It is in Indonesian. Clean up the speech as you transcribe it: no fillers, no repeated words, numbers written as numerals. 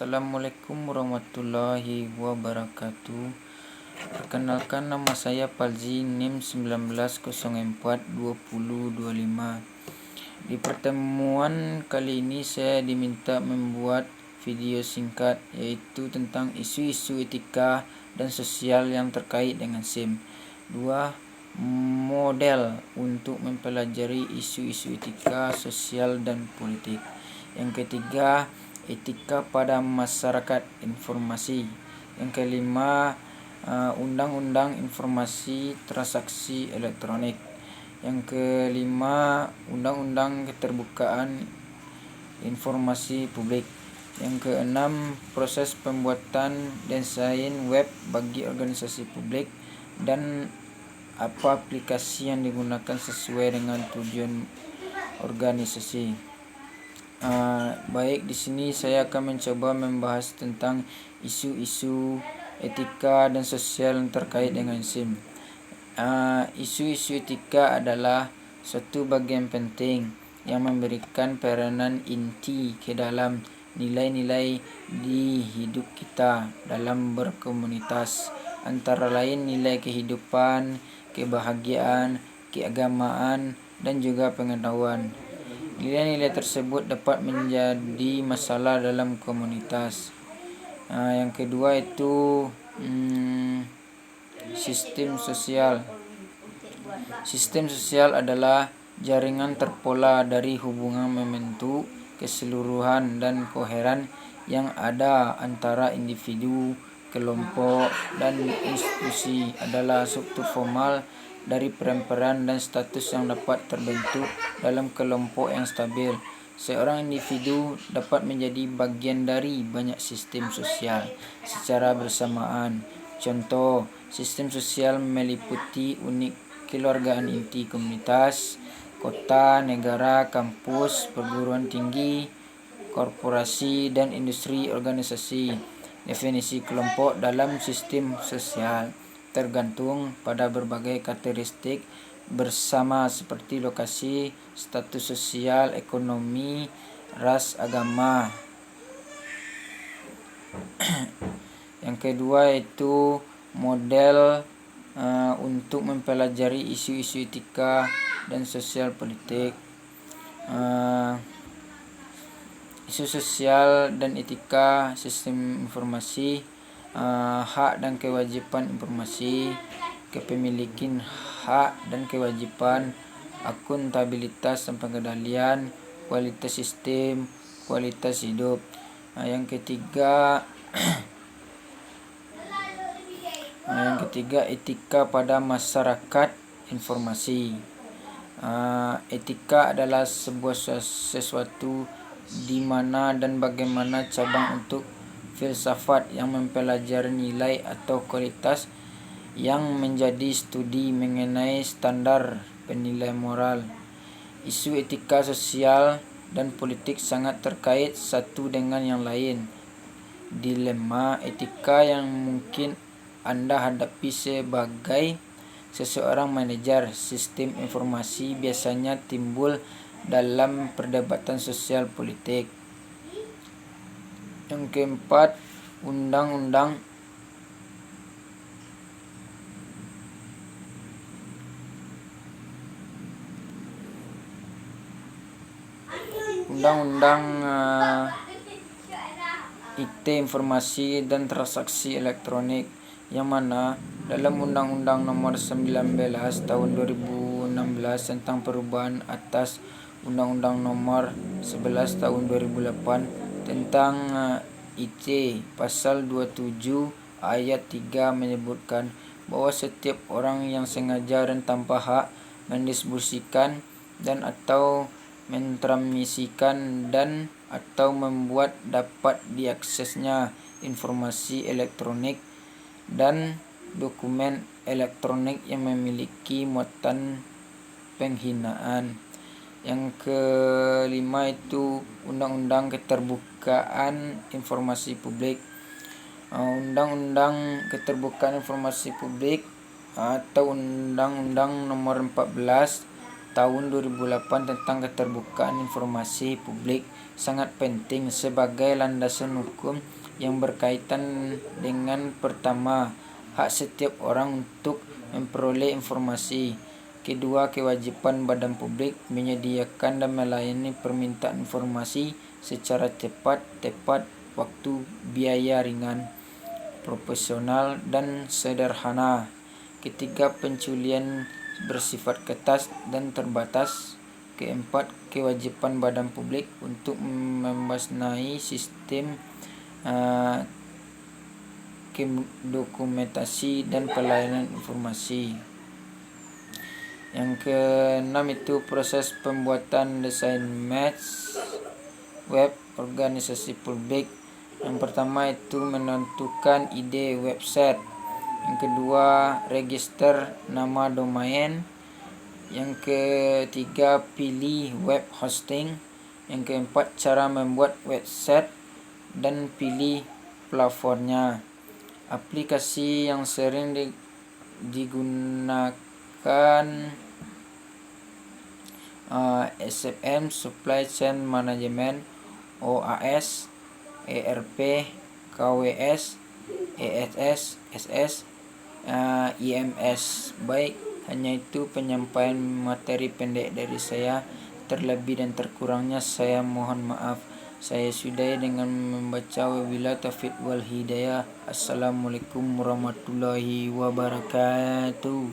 Assalamualaikum warahmatullahi wabarakatuh. Perkenalkan, nama saya Palzi, NIM 19042025. Di pertemuan kali ini saya diminta membuat video singkat yaitu tentang isu-isu etika dan sosial yang terkait dengan SIM. 2. Model untuk mempelajari isu-isu etika, sosial, dan politik. Yang ketiga, etika pada masyarakat informasi. Yang kelima, Undang-Undang Informasi Transaksi Elektronik. Yang kelima, Undang-Undang Keterbukaan Informasi Publik. Yang keenam, proses pembuatan desain web bagi organisasi publik dan apa aplikasi yang digunakan sesuai dengan tujuan organisasi. Baik, di sini saya akan mencoba membahas tentang isu-isu etika dan sosial yang terkait dengan SIM. Isu-isu etika adalah suatu bagian penting yang memberikan peranan inti ke dalam nilai-nilai di hidup kita dalam berkomunitas, antara lain nilai kehidupan, kebahagiaan, keagamaan, dan juga pengetahuan. Nilai-nilai tersebut dapat menjadi masalah dalam komunitas. Yang kedua itu sistem sosial. Sistem sosial adalah jaringan terpola dari hubungan membentuk keseluruhan dan koheren yang ada antara individu, kelompok, dan institusi. Adalah struktur formal dari peran-peran dan status yang dapat terbentuk dalam kelompok yang stabil. Seorang individu dapat menjadi bagian dari banyak sistem sosial secara bersamaan. Contoh, sistem sosial meliputi unit keluargaan inti komunitas, kota, negara, kampus, perguruan tinggi, korporasi, dan industri organisasi. Definisi kelompok dalam sistem sosial tergantung pada berbagai karakteristik bersama seperti lokasi, status sosial, ekonomi, ras, agama. Yang kedua itu model untuk mempelajari isu-isu etika dan sosial politik. Isu sosial dan etika sistem informasi, hak dan kewajiban informasi, kepemilikan hak dan kewajiban, akuntabilitas dan pengendalian, kualitas sistem, kualitas hidup. Yang ketiga etika pada masyarakat informasi. Etika adalah sebuah sesuatu di mana dan bagaimana cabang untuk filsafat yang mempelajari nilai atau kualitas yang menjadi studi mengenai standar penilaian moral. Isu etika sosial dan politik sangat terkait satu dengan yang lain. Dilema etika yang mungkin Anda hadapi sebagai seseorang manajer sistem informasi biasanya timbul dalam perdebatan sosial politik. Yang keempat, Undang-Undang IT Informasi dan Transaksi Elektronik, yang mana dalam Undang-Undang Nomor 19 Tahun 2016 tentang perubahan atas Undang-Undang Nomor 11 Tahun 2008 tentang IT, Pasal 27 Ayat 3 menyebutkan bahwa setiap orang yang sengaja dan tanpa hak mendistribusikan dan atau mentransmisikan dan atau membuat dapat diaksesnya informasi elektronik dan dokumen elektronik yang memiliki muatan penghinaan. Yang kelima itu Undang-Undang Keterbukaan Informasi Publik. Undang-Undang Keterbukaan Informasi Publik atau Undang-Undang Nomor 14 tahun 2008 tentang keterbukaan informasi publik sangat penting sebagai landasan hukum yang berkaitan dengan pertama, hak setiap orang untuk memperoleh informasi. Kedua, kewajiban badan publik menyediakan dan melayani permintaan informasi secara tepat, waktu, biaya ringan, proporsional, dan sederhana. Ketiga, penculian bersifat ketat dan terbatas. Keempat, kewajiban badan publik untuk membenahi sistem dokumentasi dan pelayanan informasi. Yang keenam itu proses pembuatan desain match web organisasi publik. Yang pertama itu menentukan ide website. Yang kedua, register nama domain. Yang ketiga, pilih web hosting. Yang keempat, cara membuat website dan pilih platformnya. Aplikasi yang sering digunakan SCM, Supply Chain Management, OAS, ERP, KWS, ESS, SS, IMS. Baik, hanya itu penyampaian materi pendek dari saya. Terlebih dan terkurangnya saya mohon maaf. Saya sudahi dengan membaca wabillahi taufiq wal hidayah. Assalamualaikum warahmatullahi wabarakatuh.